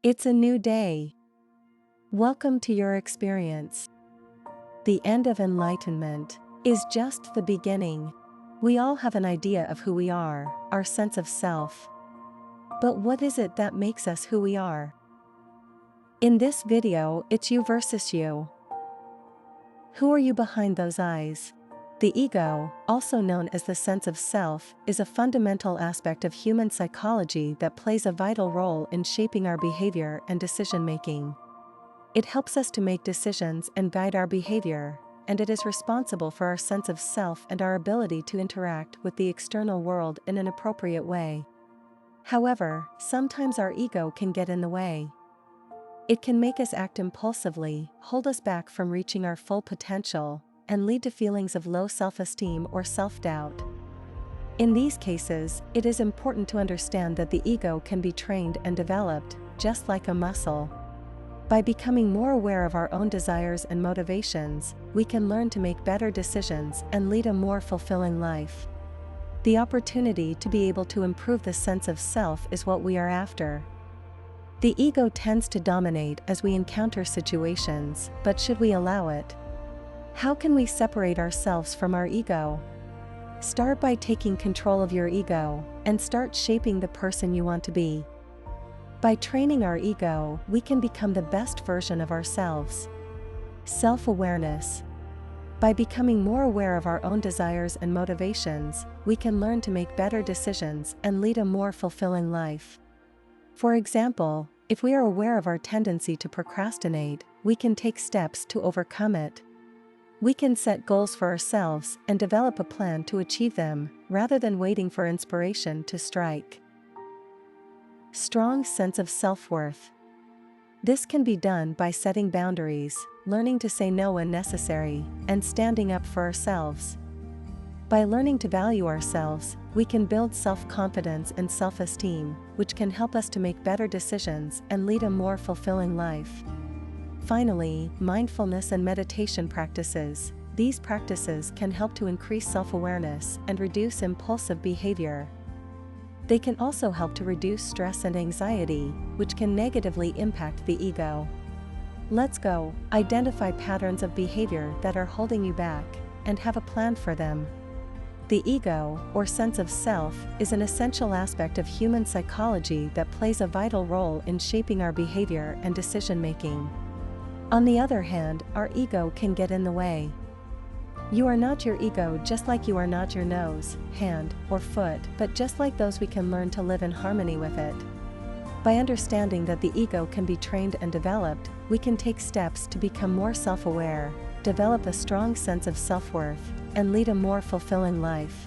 It's a new day. Welcome to your experience. The end of enlightenment is just the beginning. We all have an idea of who we are, our sense of self. But what is it that makes us who we are? In this video, it's you versus you. Who are you behind those eyes? The ego, also known as the sense of self, is a fundamental aspect of human psychology that plays a vital role in shaping our behavior and decision-making. It helps us to make decisions and guide our behavior, and it is responsible for our sense of self and our ability to interact with the external world in an appropriate way. However, sometimes our ego can get in the way. It can make us act impulsively, hold us back from reaching our full potential, and lead to feelings of low self-esteem or self-doubt. In these cases, it is important to understand that the ego can be trained and developed, just like a muscle. By becoming more aware of our own desires and motivations, we can learn to make better decisions and lead a more fulfilling life. The opportunity to be able to improve the sense of self is what we are after. The ego tends to dominate as we encounter situations, but should we allow it? How can we separate ourselves from our ego? Start by taking control of your ego, and start shaping the person you want to be. By training our ego, we can become the best version of ourselves. Self-awareness. By becoming more aware of our own desires and motivations, we can learn to make better decisions and lead a more fulfilling life. For example, if we are aware of our tendency to procrastinate, we can take steps to overcome it. We can set goals for ourselves and develop a plan to achieve them, rather than waiting for inspiration to strike. Strong sense of self-worth. This can be done by setting boundaries, learning to say no when necessary, and standing up for ourselves. By learning to value ourselves, we can build self-confidence and self-esteem, which can help us to make better decisions and lead a more fulfilling life. Finally, mindfulness and meditation practices. These practices can help to increase self-awareness and reduce impulsive behavior. They can also help to reduce stress and anxiety, which can negatively impact the ego. Let's go. Identify patterns of behavior that are holding you back, and have a plan for them. The ego, or sense of self, is an essential aspect of human psychology that plays a vital role in shaping our behavior and decision-making. On the other hand, our ego can get in the way. You are not your ego, just like you are not your nose, hand, or foot, but just like those, we can learn to live in harmony with it. By understanding that the ego can be trained and developed, we can take steps to become more self-aware, develop a strong sense of self-worth, and lead a more fulfilling life.